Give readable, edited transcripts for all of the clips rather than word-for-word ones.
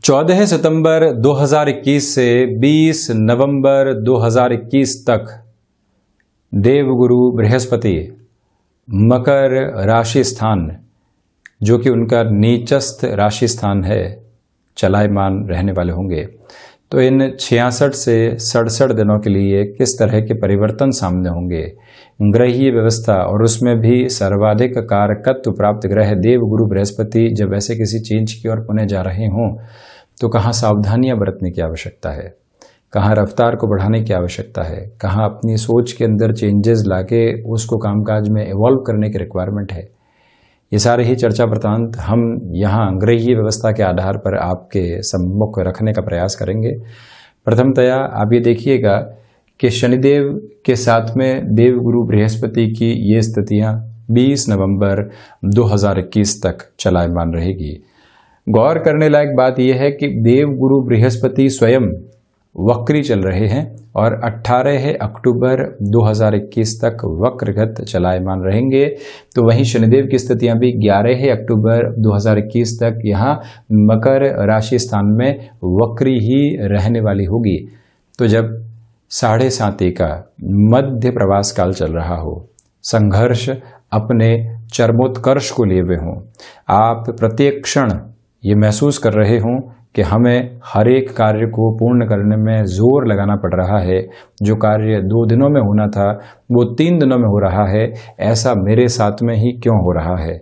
14 सितंबर 2021 से 20 नवंबर 2021 तक देवगुरु बृहस्पति मकर राशि स्थान, जो कि उनका नीचस्थ राशि स्थान है, चलायमान रहने वाले होंगे। तो इन 66 से 67 दिनों के लिए किस तरह के परिवर्तन सामने होंगे, ग्रहीय व्यवस्था और उसमें भी सर्वाधिक कारकत्व प्राप्त ग्रह देवगुरु बृहस्पति जब ऐसे किसी चेंज की ओर पुनः जा रहे हों तो कहाँ सावधानियां बरतने की आवश्यकता है, कहाँ रफ्तार को बढ़ाने की आवश्यकता है, कहाँ अपनी सोच के अंदर चेंजेस लाके उसको कामकाज में इवॉल्व करने की रिक्वायरमेंट है। ये सारे ही चर्चा वृत्तांत हम यहाँ ग्रहीय व्यवस्था के आधार पर आपके सम्मुख रखने का प्रयास करेंगे। प्रथमतया आप ये देखिएगा कि शनिदेव के साथ में देवगुरु बृहस्पति की ये स्थितियाँ 20 नवंबर 2021 तक चलायमान रहेगी। गौर करने लायक बात यह है कि देवगुरु बृहस्पति स्वयं वक्री चल रहे हैं और 18 अक्टूबर 2021 तक वक्रगत चलायमान रहेंगे। तो वहीं शनिदेव की स्थितियां भी 11 अक्टूबर 2021 तक यहाँ मकर राशि स्थान में वक्री ही रहने वाली होगी। तो जब 7.5 का मध्य प्रवास काल चल रहा हो, संघर्ष अपने चरमोत्कर्ष को लिए हुए हों, आप प्रत्येक क्षण ये महसूस कर रहे हों कि हमें हर एक कार्य को पूर्ण करने में जोर लगाना पड़ रहा है, जो कार्य 2 दिनों में होना था वो 3 दिनों में हो रहा है, ऐसा मेरे साथ में ही क्यों हो रहा है।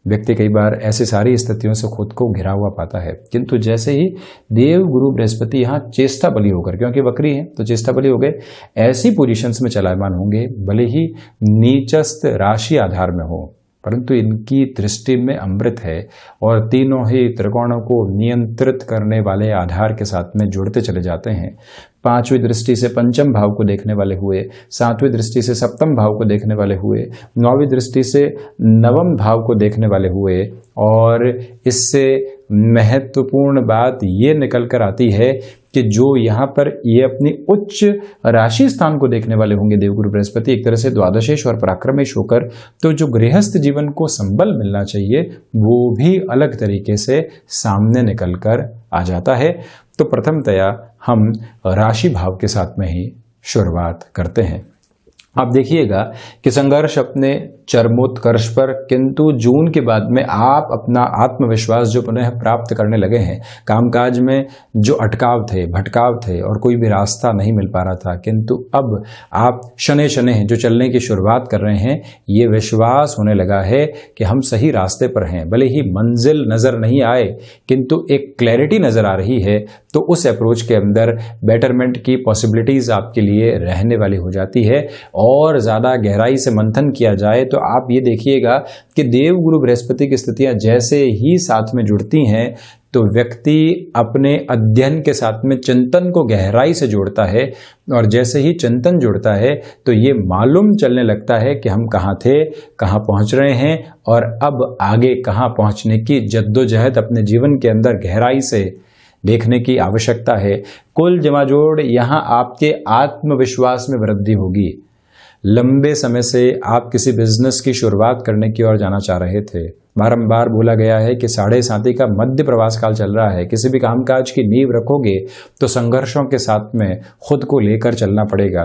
व्यक्ति कई बार ऐसी सारी स्थितियों से खुद को घिरा हुआ पाता है, किंतु जैसे ही देव गुरु बृहस्पति यहाँ चेष्टा बली होकर, क्योंकि वक्री है तो चेष्टा बली हो गए, ऐसी पोजीशंस में चलायमान होंगे, भले ही नीचस्थ राशि आधार में हो, परंतु इनकी दृष्टि में अमृत है और तीनों ही त्रिकोणों को नियंत्रित करने वाले आधार के साथ में जुड़ते चले जाते हैं। 5वीं दृष्टि से पंचम भाव को देखने वाले हुए, 7वीं दृष्टि से सप्तम भाव को देखने वाले हुए, 9वीं दृष्टि से नवम भाव को देखने वाले हुए, और इससे महत्वपूर्ण बात ये निकल कर आती है कि जो यहाँ पर ये अपनी उच्च राशि स्थान को देखने वाले होंगे देवगुरु बृहस्पति, एक तरह से द्वादशेश और पराक्रमेश होकर, तो जो गृहस्थ जीवन को संबल मिलना चाहिए वो भी अलग तरीके से सामने निकल कर आ जाता है। तो प्रथमतया हम राशि भाव के साथ में ही शुरुआत करते हैं। आप देखिएगा कि संघर्ष अपने चरमोत्कर्ष पर, किंतु जून के बाद में आप अपना आत्मविश्वास जो पुनः प्राप्त करने लगे हैं, कामकाज में जो अटकाव थे, भटकाव थे और कोई भी रास्ता नहीं मिल पा रहा था, किंतु अब आप शनै शनै जो चलने की शुरुआत कर रहे हैं, ये विश्वास होने लगा है कि हम सही रास्ते पर हैं। भले ही मंजिल नजर नहीं आए किंतु एक क्लैरिटी नजर आ रही है, तो उस अप्रोच के अंदर बेटरमेंट की पॉसिबिलिटीज आपके लिए रहने वाली हो जाती है। और ज़्यादा गहराई से मंथन किया जाए तो आप ये देखिएगा कि देवगुरु बृहस्पति की स्थितियां जैसे ही साथ में जुड़ती हैं तो व्यक्ति अपने अध्ययन के साथ में चिंतन को गहराई से जोड़ता है, और जैसे ही चिंतन जुड़ता है तो ये मालूम चलने लगता है कि हम कहाँ थे, कहाँ पहुँच रहे हैं और अब आगे कहाँ पहुँचने की जद्दोजहद अपने जीवन के अंदर गहराई से देखने की आवश्यकता है। कुल जमाजोड़ यहाँ आपके आत्मविश्वास में वृद्धि होगी। लंबे समय से आप किसी बिजनेस की शुरुआत करने की ओर जाना चाह रहे थे, बारंबार बोला गया है कि 7.5 का मध्य प्रवास काल चल रहा है, किसी भी कामकाज की नींव रखोगे तो संघर्षों के साथ में खुद को लेकर चलना पड़ेगा।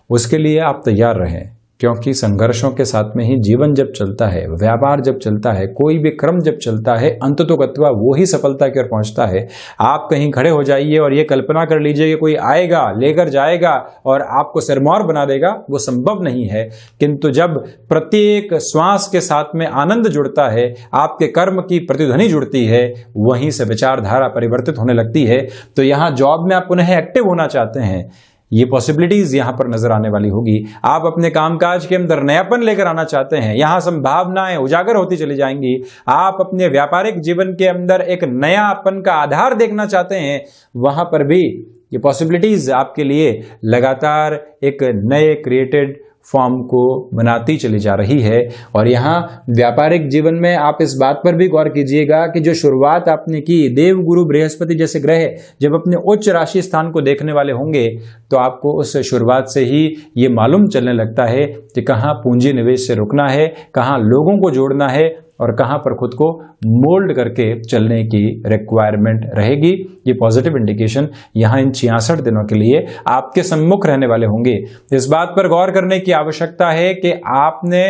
उसके लिए आप तैयार रहें, क्योंकि संघर्षों के साथ में ही जीवन जब चलता है, व्यापार जब चलता है, कोई भी क्रम जब चलता है, अंततोगत्वा वो ही सफलता की ओर पहुंचता है। आप कहीं खड़े हो जाइए और ये कल्पना कर लीजिए कि कोई आएगा, लेकर जाएगा और आपको सिरमौर बना देगा, वो संभव नहीं है। किंतु जब प्रत्येक श्वास के साथ में आनंद जुड़ता है, आपके कर्म की प्रतिध्वनि जुड़ती है, वहीं से विचारधारा परिवर्तित होने लगती है। तो यहाँ जॉब में आप पुनः एक्टिव होना चाहते हैं, ये पॉसिबिलिटीज यहां पर नजर आने वाली होगी। आप अपने कामकाज के अंदर नयापन लेकर आना चाहते हैं, यहां संभावनाएं उजागर होती चली जाएंगी। आप अपने व्यापारिक जीवन के अंदर एक नयापन का आधार देखना चाहते हैं, वहां पर भी ये पॉसिबिलिटीज आपके लिए लगातार एक नए क्रिएटेड फॉर्म को बनाती चली जा रही है। और यहाँ व्यापारिक जीवन में आप इस बात पर भी गौर कीजिएगा कि जो शुरुआत आपने की, देव गुरु बृहस्पति जैसे ग्रह जब अपने उच्च राशि स्थान को देखने वाले होंगे तो आपको उस शुरुआत से ही ये मालूम चलने लगता है कि कहाँ पूंजी निवेश से रुकना है, कहाँ लोगों को जोड़ना है और कहां पर खुद को मोल्ड करके चलने की रिक्वायरमेंट रहेगी। ये पॉजिटिव इंडिकेशन यहां इन 66 दिनों के लिए आपके सम्मुख रहने वाले होंगे। इस बात पर गौर करने की आवश्यकता है कि आपने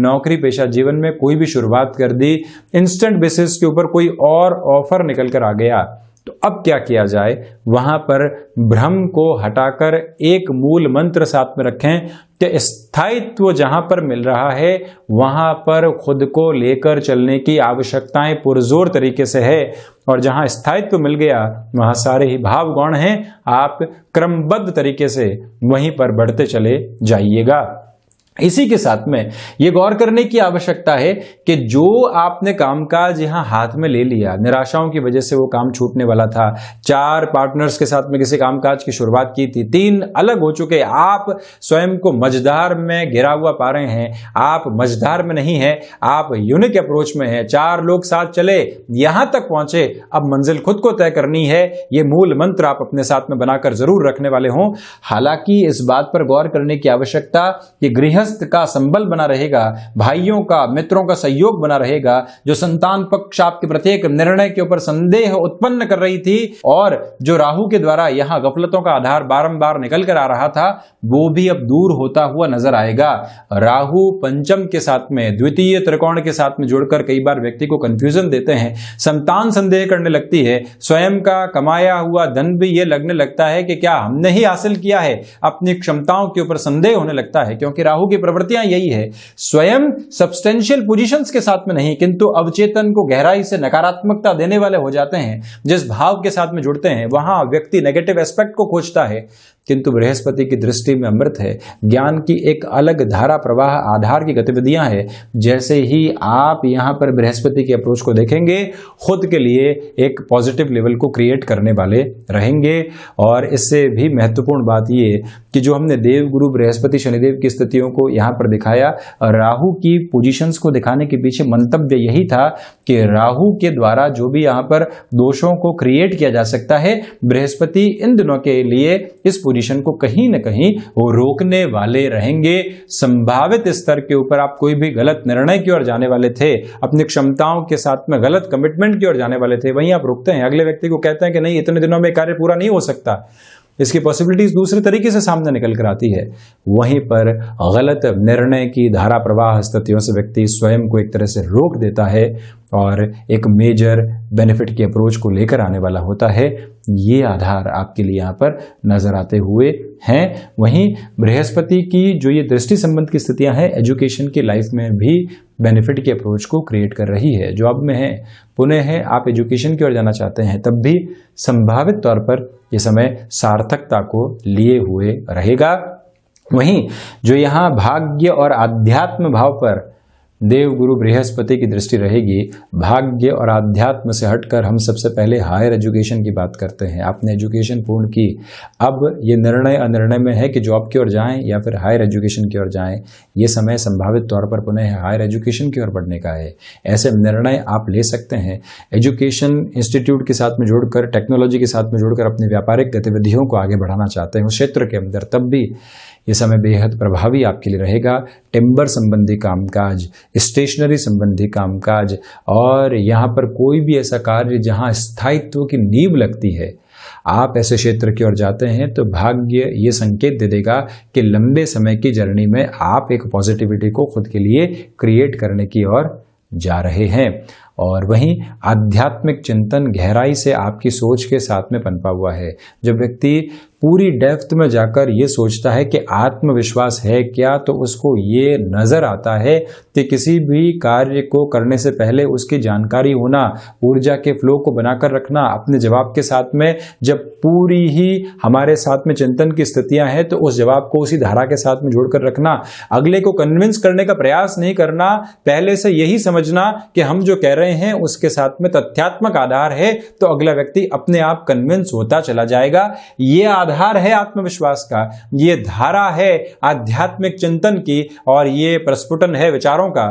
नौकरी पेशा जीवन में कोई भी शुरुआत कर दी, इंस्टेंट बेसिस के ऊपर कोई और ऑफर निकल कर आ गया, तो अब क्या किया जाए। वहां पर भ्रम को हटाकर एक मूल मंत्र साथ में रखें कि स्थायित्व जहां पर मिल रहा है वहां पर खुद को लेकर चलने की आवश्यकताएं पुरजोर तरीके से है, और जहां स्थायित्व मिल गया वहां सारे ही भाव गौण हैं। आप क्रमबद्ध तरीके से वहीं पर बढ़ते चले जाइएगा। इसी के साथ में यह गौर करने की आवश्यकता है कि जो आपने कामकाज यहां हाथ में ले लिया, निराशाओं की वजह से वो काम छूटने वाला था, 4 पार्टनर्स के साथ में किसी कामकाज की शुरुआत की थी, 3 अलग हो चुके, आप स्वयं को मझधार में घिरा हुआ पा रहे हैं। आप मझधार में नहीं हैं, आप यूनिक अप्रोच में हैं। 4 लोग साथ चले, यहां तक पहुंचे, अब मंजिल खुद को तय करनी है। यह मूल मंत्र आप अपने साथ में बनाकर जरूर रखने वाले हों। हालांकि इस बात पर गौर करने की आवश्यकता कि गृह का संबल बना रहेगा, भाइयों का, मित्रों का सहयोग बना रहेगा। जो संतान पक्ष आपके प्रत्येक निर्णय के ऊपर संदेह उत्पन्न कर रही थी और जो राहु के द्वारा यहां गफलतों का आधार बारंबार निकल कर आ रहा था, वो भी अब दूर होता हुआ नजर आएगा। राहु पंचम के साथ में, द्वितीय त्रिकोण के साथ में जुड़कर कई बार व्यक्ति को कंफ्यूजन देते हैं। संतान संदेह करने लगती है, स्वयं का कमाया हुआ धन भी ये लगने लगता है कि क्या हमने ही हासिल किया है। अपनी क्षमताओं के ऊपर संदेह होने लगता है, क्योंकि राहु की प्रवृत्तियां यही है। स्वयं सब्सटेंशियल पोजीशंस के साथ में नहीं, किंतु अवचेतन को गहराई से नकारात्मकता देने वाले हो जाते हैं। जिस भाव के साथ में जुड़ते हैं वहां व्यक्ति नेगेटिव एस्पेक्ट को खोजता है, किंतु बृहस्पति की दृष्टि में अमृत है। ज्ञान की एक अलग धारा प्रवाह आधार की गतिविधियां हैं। जैसे ही आप यहां पर बृहस्पति के अप्रोच को देखेंगे, खुद के लिए एक पॉजिटिव लेवल को क्रिएट करने वाले रहेंगे। और इससे भी महत्वपूर्ण बात यह कि जो हमने देव गुरु बृहस्पति शनिदेव की स्थितियों को यहां पर दिखाया, राहु की पोजीशंस को दिखाने के पीछे मंतव्य यही था कि राहु के द्वारा जो भी यहां पर दोषों को क्रिएट किया जा सकता है, बृहस्पति इन दिनों के लिए इस पोजीशन को कहीं ना कहीं वो रोकने वाले रहेंगे। संभावित स्तर के ऊपर आप कोई भी गलत निर्णय की ओर जाने वाले थे, अपनी क्षमताओं के साथ में गलत कमिटमेंट की ओर जाने वाले थे, वहीं आप रुकते हैं। अगले व्यक्ति को कहते हैं कि नहीं, इतने दिनों में कार्य पूरा नहीं हो सकता, इसकी पॉसिबिलिटीज दूसरे तरीके से सामने निकल कर आती है। वहीं पर गलत निर्णय की धारा प्रवाह स्थितियों से व्यक्ति स्वयं को एक तरह से रोक देता है और एक मेजर बेनिफिट की अप्रोच को लेकर आने वाला होता है। ये आधार आपके लिए यहाँ पर नजर आते हुए हैं। वहीं बृहस्पति की जो ये दृष्टि संबंध की स्थितियां हैं, एजुकेशन की लाइफ में भी बेनिफिट की अप्रोच को क्रिएट कर रही है। जॉब में है, पुणे है, आप एजुकेशन की ओर जाना चाहते हैं, तब भी संभावित तौर पर यह समय सार्थकता को लिए हुए रहेगा। वहीं जो यहाँ भाग्य और आध्यात्म भाव पर देव गुरु बृहस्पति की दृष्टि रहेगी, भाग्य और आध्यात्म से हटकर हम सबसे पहले हायर एजुकेशन की बात करते हैं। आपने एजुकेशन पूर्ण की, अब ये निर्णय अनिर्णय में है कि जॉब की ओर जाएं या फिर हायर एजुकेशन की ओर जाएं। ये समय संभावित तौर पर पुनः हायर एजुकेशन की ओर बढ़ने का है। ऐसे निर्णय आप ले सकते हैं। एजुकेशन इंस्टीट्यूट के साथ में जुड़कर, टेक्नोलॉजी के साथ में जुड़कर अपनी व्यापारिक गतिविधियों को आगे बढ़ाना चाहते हैं उस क्षेत्र के अंदर, तब भी ये समय बेहद प्रभावी आपके लिए रहेगा। टिम्बर संबंधी कामकाज, स्टेशनरी संबंधी कामकाज और यहाँ पर कोई भी ऐसा कार्य जहाँ स्थायित्व की नींव लगती है, आप ऐसे क्षेत्र की ओर जाते हैं तो भाग्य ये संकेत दे देगा कि लंबे समय की जर्नी में आप एक पॉजिटिविटी को खुद के लिए क्रिएट करने की ओर जा रहे हैं। और वहीं आध्यात्मिक चिंतन गहराई से आपकी सोच के साथ में पनपा हुआ है। जब व्यक्ति पूरी डेप्थ में जाकर ये सोचता है कि आत्मविश्वास है क्या, तो उसको ये नजर आता है कि किसी भी कार्य को करने से पहले उसकी जानकारी होना, ऊर्जा के फ्लो को बनाकर रखना, अपने जवाब के साथ में जब पूरी ही हमारे साथ में चिंतन की स्थितियां हैं तो उस जवाब को उसी धारा के साथ में जोड़कर रखना, अगले को कन्विंस करने का प्रयास नहीं करना, पहले से यही समझना कि हम जो कह रहे हैं उसके साथ में तथ्यात्मक आधार है, तो अगला व्यक्ति अपने आप कन्विंस होता चला जाएगा। ये आधार है आत्मविश्वास का, ये धारा है आध्यात्मिक चिंतन की और ये प्रस्फुटन है विचारों का।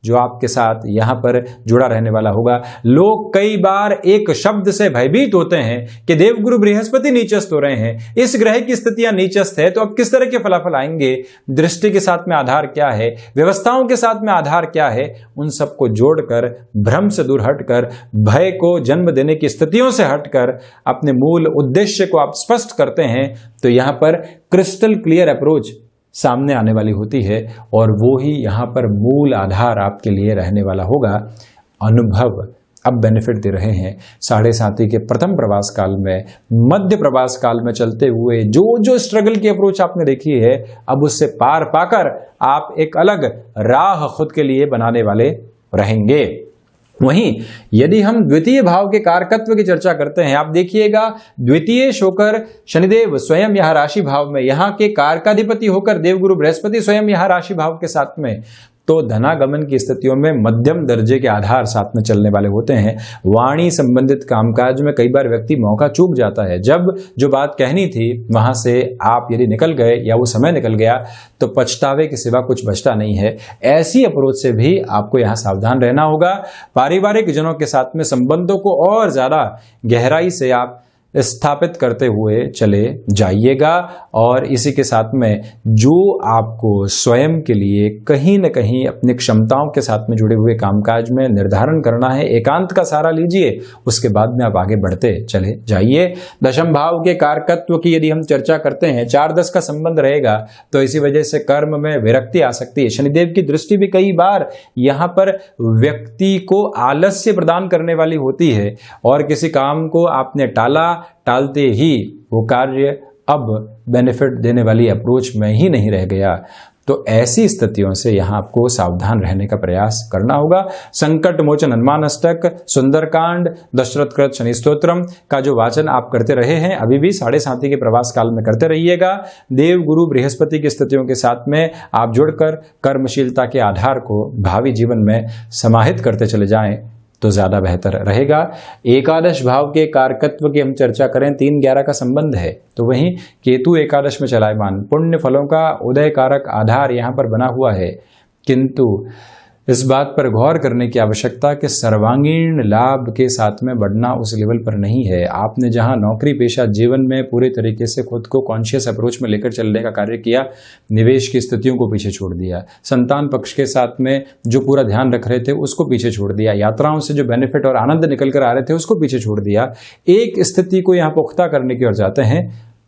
जो आपके साथ यहाँ पर जुड़ा रहने वाला होगा। लोग कई बार एक शब्द से भयभीत होते हैं कि देवगुरु बृहस्पति नीचस्थ हो रहे हैं, इस ग्रह की स्थितियां नीचस्थ है, तो अब किस तरह के फलाफल आएंगे, दृष्टि के साथ में आधार क्या है, व्यवस्थाओं के साथ में आधार क्या है, उन सबको जोड़कर भ्रम से दूर हटकर, भय को जन्म देने की स्थितियों से हटकर अपने मूल उद्देश्य को आप स्पष्ट करते हैं, तो यहां पर क्रिस्टल क्लियर अप्रोच सामने आने वाली होती है और वो ही यहां पर मूल आधार आपके लिए रहने वाला होगा। अनुभव अब बेनिफिट दे रहे हैं। 7.5 के प्रथम प्रवास काल में, मध्य प्रवास काल में चलते हुए जो स्ट्रगल की अप्रोच आपने देखी है, अब उससे पार पाकर आप एक अलग राह खुद के लिए बनाने वाले रहेंगे। वहीं यदि हम द्वितीय भाव के कारकत्व की चर्चा करते हैं, आप देखिएगा द्वितीय होकर शनिदेव स्वयं यहां राशि भाव में, यहां के कारकाधिपति होकर देवगुरु बृहस्पति स्वयं यहां राशि भाव के साथ में, तो धनागमन की स्थितियों में मध्यम दर्जे के आधार साथ में चलने वाले होते हैं। वाणी संबंधित कामकाज में कई बार व्यक्ति मौका चूक जाता है। जब जो बात कहनी थी वहां से आप यदि निकल गए या वो समय निकल गया तो पछतावे के सिवा कुछ बचता नहीं है। ऐसी अप्रोच से भी आपको यहाँ सावधान रहना होगा। पारिवारिक जनों के साथ में संबंधों को और ज्यादा गहराई से आप स्थापित करते हुए चले जाइएगा और इसी के साथ में जो आपको स्वयं के लिए कहीं न कहीं अपनी क्षमताओं के साथ में जुड़े हुए कामकाज में निर्धारण करना है, एकांत का सहारा लीजिए, उसके बाद में आप आगे बढ़ते चले जाइए। दशम भाव के कारकत्व की यदि हम चर्चा करते हैं, 4-10 का संबंध रहेगा, तो इसी वजह से कर्म में विरक्ति आ सकती है। शनिदेव की दृष्टि भी कई बार यहाँ पर व्यक्ति को आलस्य प्रदान करने वाली होती है और किसी काम को आपने टालते ही वो कार्य अब बेनिफिट देने वाली अप्रोच में ही नहीं रह गया। तो ऐसी स्थितियों से यहां आपको सावधान रहने का प्रयास करना होगा। संकट मोचन हनुमान अष्टक, सुंदरकांड, दशरथ कृत शनि स्तोत्रम का जो वाचन आप करते रहे हैं, अभी भी 7.5 के प्रवास काल में करते रहिएगा। देव गुरु बृहस्पति की स्थितियों के साथ में आप जुड़कर कर्मशीलता के आधार को भावी जीवन में समाहित करते चले जाएं तो ज्यादा बेहतर रहेगा। एकादश भाव के कारकत्व की हम चर्चा करें, 3-11 का संबंध है, तो वहीं केतु एकादश में चलायमान, पुण्य फलों का उदय कारक आधार यहां पर बना हुआ है, किंतु इस बात पर गौर करने की आवश्यकता कि सर्वांगीण लाभ के साथ में बढ़ना उस लेवल पर नहीं है। आपने जहां नौकरी पेशा जीवन में पूरे तरीके से खुद को कॉन्शियस अप्रोच में लेकर चलने का कार्य किया, निवेश की स्थितियों को पीछे छोड़ दिया, संतान पक्ष के साथ में जो पूरा ध्यान रख रहे थे उसको पीछे छोड़ दिया, यात्राओं से जो बेनिफिट और आनंद निकल कर आ रहे थे उसको पीछे छोड़ दिया। एक स्थिति को यहाँ पुख्ता करने की ओर जाते हैं,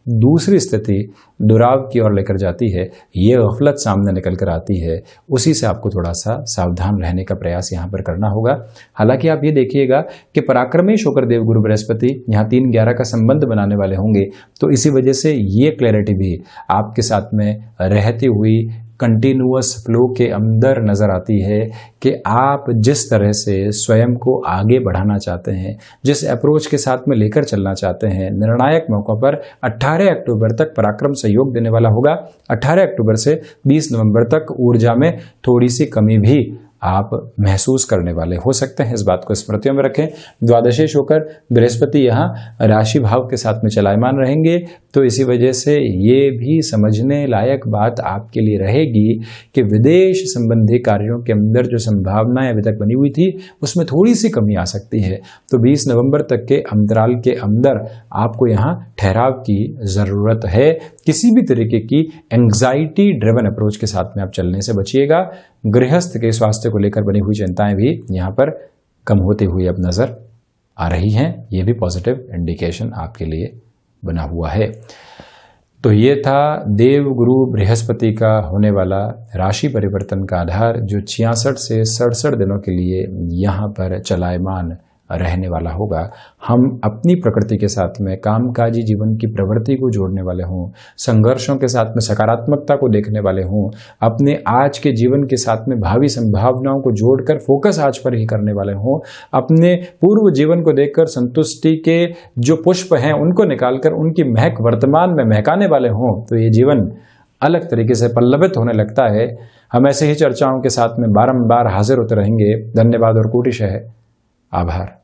दूसरी स्थिति दुराव की ओर लेकर जाती है, ये गफलत सामने निकल कर आती है। उसी से आपको थोड़ा सा सावधान रहने का प्रयास यहाँ पर करना होगा। हालांकि आप ये देखिएगा कि पराक्रमेश होकर देवगुरु बृहस्पति यहाँ 3-11 का संबंध बनाने वाले होंगे, तो इसी वजह से ये क्लैरिटी भी आपके साथ में रहती हुई कंटिन्यूअस फ्लो के अंदर नजर आती है कि आप जिस तरह से स्वयं को आगे बढ़ाना चाहते हैं, जिस अप्रोच के साथ में लेकर चलना चाहते हैं, निर्णायक मौकों पर 18 अक्टूबर तक पराक्रम सहयोग देने वाला होगा। 18 अक्टूबर से 20 नवंबर तक ऊर्जा में थोड़ी सी कमी भी आप महसूस करने वाले हो सकते हैं, इस बात को स्मृतियों में रखें। द्वादशेश होकर बृहस्पति यहाँ राशि भाव के साथ में चलायमान रहेंगे, तो इसी वजह से ये भी समझने लायक बात आपके लिए रहेगी कि विदेश संबंधी कार्यों के अंदर जो संभावनाएं अभी तक बनी हुई थी उसमें थोड़ी सी कमी आ सकती है। तो 20 नवंबर तक के अंतराल के अंदर आपको यहाँ ठहराव की ज़रूरत है। किसी भी तरीके की एंग्जाइटी ड्रिवन अप्रोच के साथ में आप चलने से बचिएगा। गृहस्थ के स्वास्थ्य को लेकर बनी हुई चिंताएं भी यहाँ पर कम होती हुई अब नजर आ रही हैं। ये भी पॉजिटिव इंडिकेशन आपके लिए बना हुआ है। तो ये था देव गुरु बृहस्पति का होने वाला राशि परिवर्तन का आधार, जो 66 से 67 दिनों के लिए यहाँ पर चलायमान रहने वाला होगा। हम अपनी प्रकृति के साथ में कामकाजी जीवन की प्रवृत्ति को जोड़ने वाले हों, संघर्षों के साथ में सकारात्मकता को देखने वाले हों, अपने आज के जीवन के साथ में भावी संभावनाओं को जोड़कर फोकस आज पर ही करने वाले हों, अपने पूर्व जीवन को देखकर संतुष्टि के जो पुष्प हैं उनको निकालकर उनकी महक वर्तमान में महकाने वाले हों, तो ये जीवन अलग तरीके से पल्लवित होने लगता है। हम ऐसे ही चर्चाओं के साथ में बारंबार हाजिर होते रहेंगे। धन्यवाद और कोटिशः आभार।